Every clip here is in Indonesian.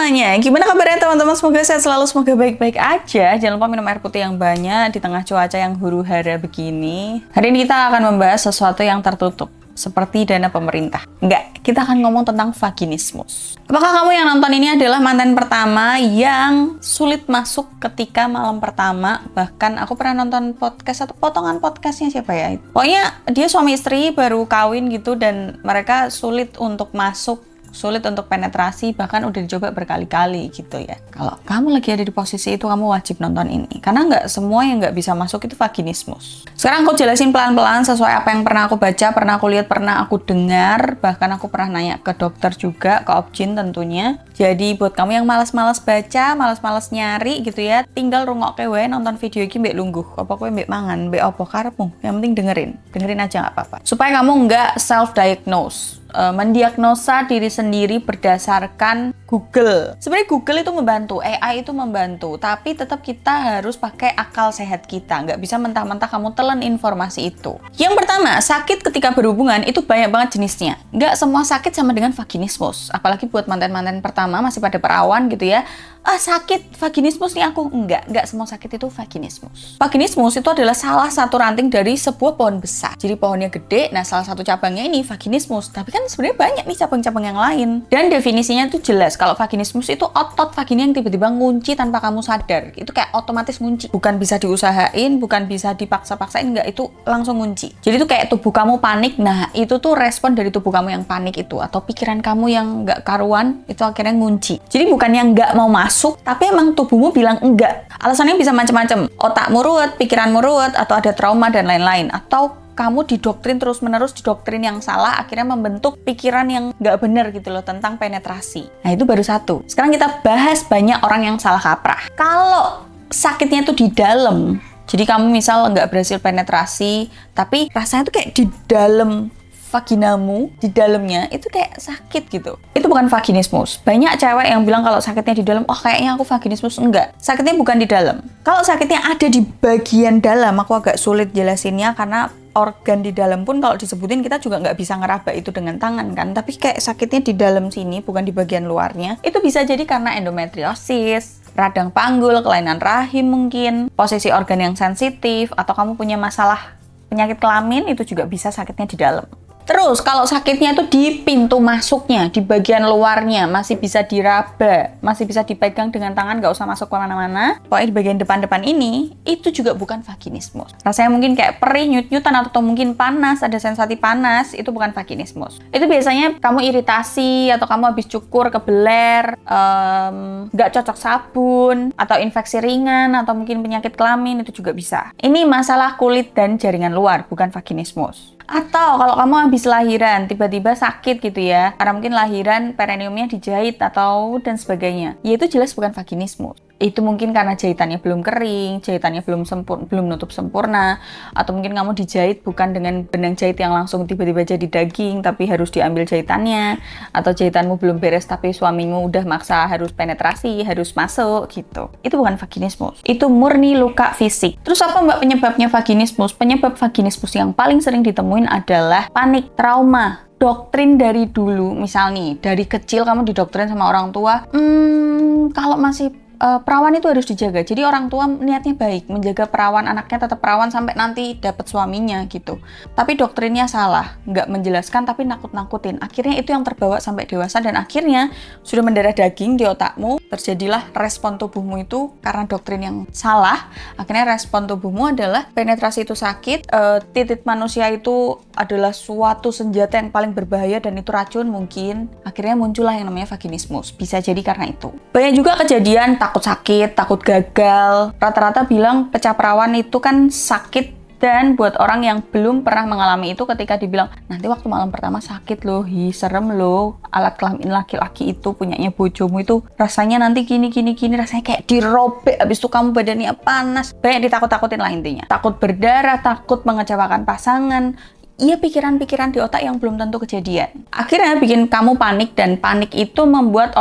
semuanya, gimana kabarnya teman-teman? Semoga sehat selalu, semoga baik-baik aja. Jangan lupa minum air putih yang banyak di tengah cuaca yang huru-hara begini. Hari ini kita akan membahas sesuatu yang tertutup, seperti dana pemerintah. Enggak, kita akan ngomong tentang vaginismus. Apakah kamu yang nonton ini adalah mantan pertama yang sulit masuk ketika malam pertama? Bahkan aku pernah nonton podcast atau potongan podcastnya siapa ya? Pokoknya dia suami istri baru kawin gitu dan mereka sulit untuk masuk, sulit untuk penetrasi, bahkan udah dicoba berkali-kali gitu ya. Kalau kamu lagi ada di posisi itu, kamu wajib nonton ini. Karena nggak semua yang nggak bisa masuk itu vaginismus. Sekarang aku jelasin pelan-pelan sesuai apa yang pernah aku baca, pernah aku lihat, pernah aku dengar. Bahkan aku pernah nanya ke dokter juga, ke Objin tentunya. Jadi buat kamu yang malas-malas baca, malas-malas nyari gitu ya, tinggal rungokke wae nonton video iki mbek lungguh. Apa kowe mbek mangan, mbek apa karepmu. Yang penting dengerin aja nggak apa-apa. Supaya kamu nggak self-diagnose. Mendiagnosa diri sendiri berdasarkan Google. Sebenarnya Google itu membantu, AI itu membantu, tapi tetap kita harus pakai akal sehat kita. Nggak bisa mentah-mentah kamu telan informasi itu. Yang pertama, sakit ketika berhubungan itu banyak banget jenisnya. Nggak semua sakit sama dengan vaginismus. Apalagi buat mantan-mantan pertama masih pada perawan gitu ya. Sakit vaginismus nih aku. Nggak semua sakit itu vaginismus. Vaginismus itu adalah salah satu ranting dari sebuah pohon besar. Jadi pohonnya gede, nah salah satu cabangnya ini vaginismus. Tapi kan sebenarnya banyak nih cabang-cabang yang lain. Dan definisinya itu jelas. Kalau vaginismus itu otot vagina yang tiba-tiba ngunci tanpa kamu sadar. Itu kayak otomatis ngunci. Bukan bisa diusahain, bukan bisa dipaksa-paksain, nggak, itu langsung ngunci. Jadi itu kayak tubuh kamu panik. Nah, itu tuh respon dari tubuh kamu yang panik itu. Atau pikiran kamu yang nggak karuan, itu akhirnya ngunci. Jadi bukan yang nggak mau masuk, tapi emang tubuhmu bilang enggak. Alasannya bisa macam-macam. Otakmu ruwet, pikiranmu ruwet, atau ada trauma dan lain-lain. Atau kamu didoktrin terus-menerus, didoktrin yang salah, akhirnya membentuk pikiran yang nggak benar gitu loh tentang penetrasi. Nah, itu baru satu. Sekarang kita bahas banyak orang yang salah kaprah. Kalau sakitnya itu di dalam, jadi kamu misal nggak berhasil penetrasi, tapi rasanya tuh kayak di dalam vaginamu, di dalamnya itu kayak sakit gitu. Itu bukan vaginismus. Banyak cewek yang bilang kalau sakitnya di dalam, oh kayaknya aku vaginismus. Enggak, sakitnya bukan di dalam. Kalau sakitnya ada di bagian dalam, aku agak sulit jelasinnya karena organ di dalam pun kalau disebutin kita juga nggak bisa ngeraba itu dengan tangan kan. Tapi kayak sakitnya di dalam sini, bukan di bagian luarnya. Itu bisa jadi karena endometriosis, radang panggul, kelainan rahim mungkin, posisi organ yang sensitif, atau kamu punya masalah penyakit kelamin, itu juga bisa sakitnya di dalam. Terus kalau sakitnya itu di pintu masuknya, di bagian luarnya, masih bisa diraba, masih bisa dipegang dengan tangan, nggak usah masuk kemana-mana. Pokoknya di bagian depan-depan ini, itu juga bukan vaginismus. Rasanya mungkin kayak perih, nyut-nyutan, atau mungkin panas, ada sensasi panas, itu bukan vaginismus. Itu biasanya kamu iritasi, atau kamu habis cukur, kebeler, nggak cocok sabun, atau infeksi ringan, atau mungkin penyakit kelamin, itu juga bisa. Ini masalah kulit dan jaringan luar, bukan vaginismus. Atau kalau kamu habis lahiran, tiba-tiba sakit gitu ya, karena mungkin lahiran perineumnya dijahit atau dan sebagainya, ya itu jelas bukan vaginismus. Itu mungkin karena jahitannya belum kering, jahitannya belum nutup sempurna, atau mungkin kamu dijahit bukan dengan benang jahit yang langsung tiba-tiba jadi daging, tapi harus diambil jahitannya, atau jahitanmu belum beres tapi suamimu udah maksa harus penetrasi, harus masuk gitu. Itu bukan vaginismus. Itu murni luka fisik. Terus apa mbak penyebabnya vaginismus? Penyebab vaginismus yang paling sering ditemuin adalah panik, trauma, doktrin dari dulu. Misal nih, dari kecil kamu didoktrin sama orang tua, kalau masih perawan itu harus dijaga. Jadi orang tua niatnya baik, menjaga perawan, anaknya tetap perawan sampai nanti dapat suaminya gitu. Tapi doktrinnya salah, nggak menjelaskan tapi nakut-nakutin. Akhirnya itu yang terbawa sampai dewasa dan akhirnya sudah mendarah daging di otakmu. Terjadilah respon tubuhmu itu karena doktrin yang salah. Akhirnya respon tubuhmu adalah penetrasi itu sakit, titik manusia itu adalah suatu senjata yang paling berbahaya dan itu racun mungkin. Akhirnya muncullah yang namanya vaginismus. Bisa jadi karena itu. Banyak juga kejadian takut sakit, takut gagal. Rata-rata bilang pecah perawan itu kan sakit. Dan buat orang yang belum pernah mengalami itu, ketika dibilang, nanti waktu malam pertama sakit loh, serem loh, alat kelamin laki-laki itu punyanya bojomu itu rasanya nanti gini, rasanya kayak dirobek, habis itu kamu badannya panas. Banyak ditakut-takutin lah intinya. Takut berdarah, takut mengecewakan pasangan. Iya, pikiran-pikiran di otak yang belum tentu kejadian. Akhirnya bikin kamu panik, dan panik itu membuat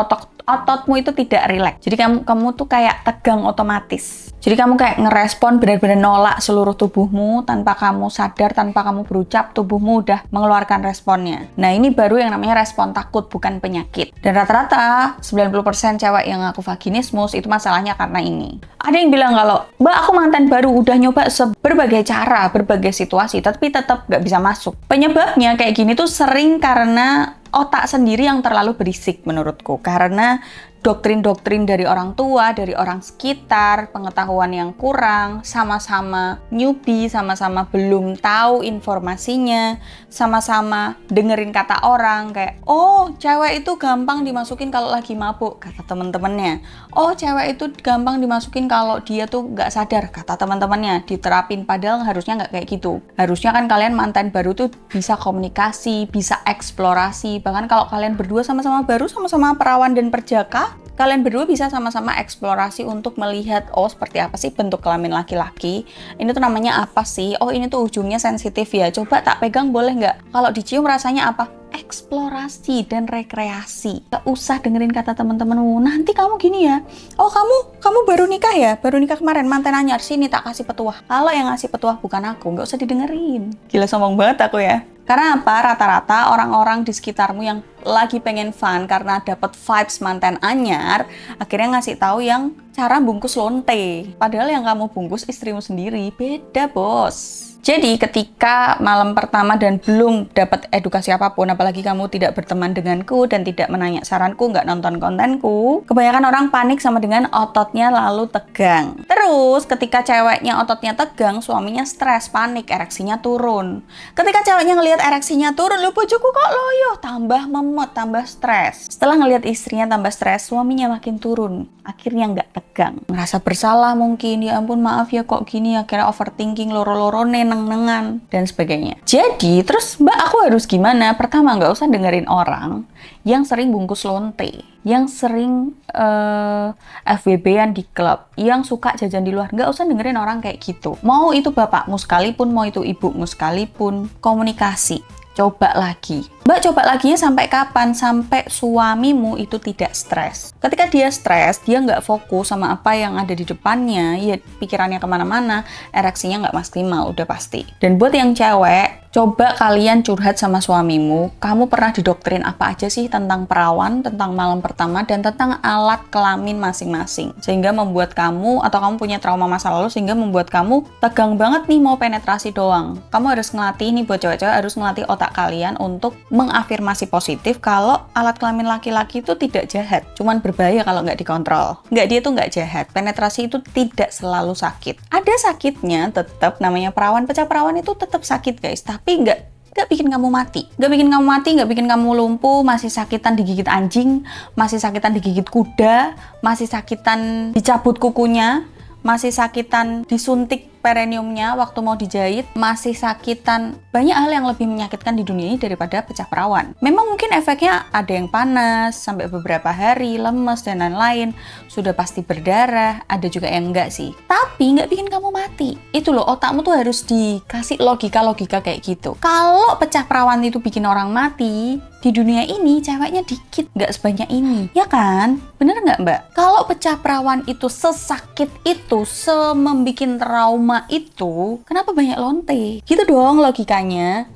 ototmu itu tidak rileks. Jadi kamu tuh kayak tegang otomatis. Jadi kamu kayak ngerespon benar-benar nolak seluruh tubuhmu tanpa kamu sadar, tanpa kamu berucap, tubuhmu udah mengeluarkan responnya. Nah, ini baru yang namanya respon takut, bukan penyakit. Dan rata-rata 90% cewek yang ngaku vaginismus itu masalahnya karena ini. Ada yang bilang kalau, Mbak, aku mantan baru udah nyoba berbagai cara, berbagai situasi, tapi tetap nggak bisa masuk. Penyebabnya kayak gini tuh sering karena otak sendiri yang terlalu berisik menurutku. Karena doktrin-doktrin dari orang tua, dari orang sekitar, pengetahuan yang kurang, sama-sama newbie, sama-sama belum tahu informasinya, sama-sama dengerin kata orang kayak, oh cewek itu gampang dimasukin kalau lagi mabuk, kata teman-temannya. Oh cewek itu gampang dimasukin kalau dia tuh nggak sadar, kata teman-temannya. Diterapin, padahal harusnya nggak kayak gitu. Harusnya kan kalian mantan baru tuh bisa komunikasi, bisa eksplorasi. Bahkan kalau kalian berdua sama-sama baru, sama-sama perawan dan perjaka, kalian berdua bisa sama-sama eksplorasi untuk melihat, oh seperti apa sih bentuk kelamin laki-laki, ini tuh namanya apa sih, oh ini tuh ujungnya sensitif ya, coba tak pegang boleh nggak, kalau dicium rasanya apa. Eksplorasi dan rekreasi. Gak usah dengerin kata teman-temanmu, nanti kamu gini ya, oh kamu baru nikah ya, baru nikah kemarin, mantan anyar, sini tak kasih petuah. Kalau yang ngasih petuah bukan aku, nggak usah didengerin. Gila, sombong banget aku ya. Karena apa? Rata-rata orang-orang di sekitarmu yang lagi pengen fun karena dapat vibes mantan anyar, akhirnya ngasih tahu yang cara bungkus lonte. Padahal yang kamu bungkus istrimu sendiri. Beda, bos. Jadi ketika malam pertama dan belum dapat edukasi apapun, apalagi kamu tidak berteman denganku dan tidak menanya saranku, nggak nonton kontenku, kebanyakan orang panik sama dengan ototnya lalu tegang. Terus ketika ceweknya ototnya tegang, suaminya stres, panik, ereksinya turun. Ketika ceweknya ngelihat ereksinya turun, lu bojoku kok loyo, tambah memot, tambah stres. Setelah ngelihat istrinya tambah stres, suaminya makin turun, akhirnya nggak tegang, ngerasa bersalah mungkin, ya ampun maaf ya kok gini, akhirnya overthinking, loro-lorone, neng-nengan, dan sebagainya. Jadi, terus Mbak aku harus gimana? Pertama, nggak usah dengerin orang yang sering bungkus lonte, yang sering FWB-an di klub, yang suka jajan di luar. Nggak usah dengerin orang kayak gitu. Mau itu bapakmu sekalipun, mau itu ibumu sekalipun, komunikasi. Coba lagi. Mbak, coba laginya sampai kapan? Sampai suamimu itu tidak stres. Ketika dia stres, dia nggak fokus sama apa yang ada di depannya, ya pikirannya kemana-mana, ereksinya nggak maksimal, udah pasti. Dan buat yang cewek, coba kalian curhat sama suamimu, kamu pernah didoktrin apa aja sih tentang perawan, tentang malam pertama, dan tentang alat kelamin masing-masing. Sehingga membuat kamu, atau kamu punya trauma masa lalu, sehingga membuat kamu tegang banget nih mau penetrasi doang. Kamu harus ngelatih nih, buat cewek-cewek harus ngelatih otak kalian untuk mengafirmasi positif kalau alat kelamin laki-laki itu tidak jahat, cuman berbahaya kalau nggak dikontrol. Dia tuh nggak jahat, penetrasi itu tidak selalu sakit. Ada sakitnya tetap, namanya perawan, pecah perawan itu tetap sakit guys, tapi nggak bikin kamu mati, nggak bikin kamu lumpuh, masih sakitan digigit anjing, masih sakitan digigit kuda, masih sakitan dicabut kukunya, masih sakitan disuntik perineumnya waktu mau dijahit, masih sakitan. Banyak hal yang lebih menyakitkan di dunia ini daripada pecah perawan. Memang mungkin efeknya ada yang panas, sampai beberapa hari, lemes, dan lain-lain. Sudah pasti berdarah, ada juga yang enggak sih. Tapi nggak bikin kamu mati. Itu loh, otakmu tuh harus dikasih logika-logika kayak gitu. Kalau pecah perawan itu bikin orang mati, di dunia ini ceweknya dikit, nggak sebanyak ini. Ya kan? Bener nggak Mbak? Kalau pecah perawan itu sesakit itu, semembikin trauma itu, kenapa banyak lonte? Gitu dong logikanya.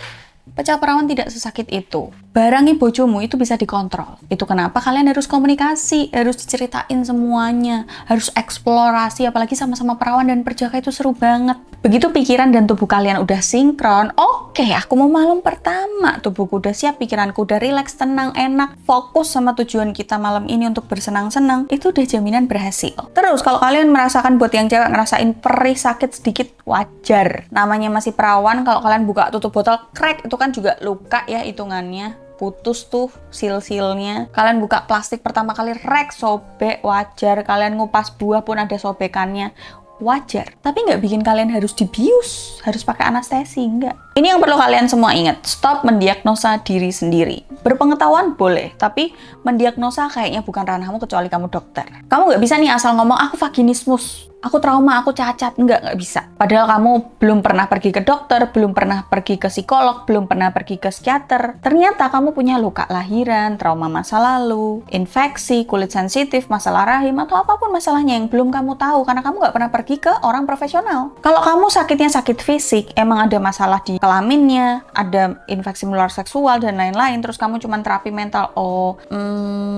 Pecah perawan tidak sesakit itu. Barangi bojomu itu bisa dikontrol. Itu kenapa kalian harus komunikasi, harus diceritain semuanya, harus eksplorasi, apalagi sama-sama perawan dan perjaka itu seru banget. Begitu pikiran dan tubuh kalian udah sinkron, oke, aku mau malam pertama, tubuhku udah siap, pikiranku udah rileks, tenang, enak, fokus sama tujuan kita malam ini untuk bersenang-senang, itu udah jaminan berhasil. Terus kalau kalian merasakan, buat yang cewek ngerasain perih, sakit sedikit, wajar. Namanya masih perawan, kalau kalian buka tutup botol, crack, itu kan juga luka ya hitungannya. Putus tuh sil-silnya. Kalian buka plastik pertama kali, rek, sobek, wajar. Kalian ngupas buah pun ada sobekannya, wajar. Tapi nggak bikin kalian harus dibius, harus pakai anestesi, nggak. Ini yang perlu kalian semua ingat, stop mendiagnosa diri sendiri. Berpengetahuan boleh, tapi mendiagnosa kayaknya bukan ranahmu kecuali kamu dokter. Kamu nggak bisa nih asal ngomong, aku vaginismus. aku trauma, aku cacat. Nggak bisa. Padahal kamu belum pernah pergi ke dokter, belum pernah pergi ke psikolog, belum pernah pergi ke psikiater. Ternyata kamu punya luka lahiran, trauma masa lalu, infeksi, kulit sensitif, masalah rahim, atau apapun masalahnya yang belum kamu tahu karena kamu nggak pernah pergi ke orang profesional. Kalau kamu sakitnya sakit fisik, emang ada masalah di kelaminnya, ada infeksi menular seksual, dan lain-lain, terus kamu cuma terapi mental,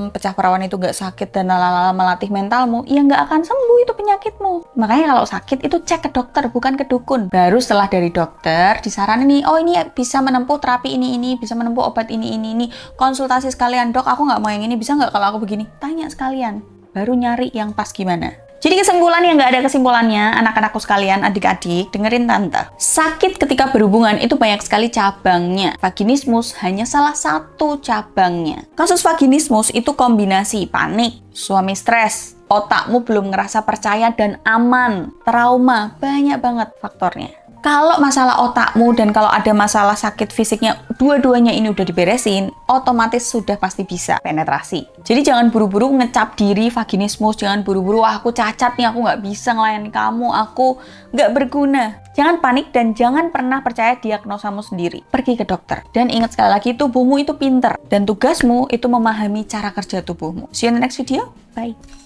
pecah perawan itu nggak sakit dan lalala melatih mentalmu, ya nggak akan sembuh itu penyakitmu. Makanya kalau sakit itu cek ke dokter, bukan ke dukun. Baru setelah dari dokter disaranin nih, oh ini bisa menempuh terapi ini, bisa menempuh obat ini. Konsultasi sekalian, dok aku nggak mau yang ini, bisa nggak kalau aku begini? Tanya sekalian, baru nyari yang pas gimana. Jadi kesimpulan yang nggak ada kesimpulannya, anak-anakku sekalian, adik-adik, dengerin tante. Sakit ketika berhubungan itu banyak sekali cabangnya. Vaginismus hanya salah satu cabangnya. Kasus vaginismus itu kombinasi panik, suami stres, otakmu belum ngerasa percaya dan aman, trauma, banyak banget faktornya. Kalau masalah otakmu dan kalau ada masalah sakit fisiknya, dua-duanya ini udah diberesin, otomatis sudah pasti bisa penetrasi. Jadi jangan buru-buru ngecap diri vaginismus, jangan buru-buru, wah aku cacat nih, aku nggak bisa ngelayani kamu, aku nggak berguna. Jangan panik dan jangan pernah percaya diagnosamu sendiri. Pergi ke dokter. Dan ingat sekali lagi, tubuhmu itu pinter. Dan tugasmu itu memahami cara kerja tubuhmu. See you in the next video. Bye.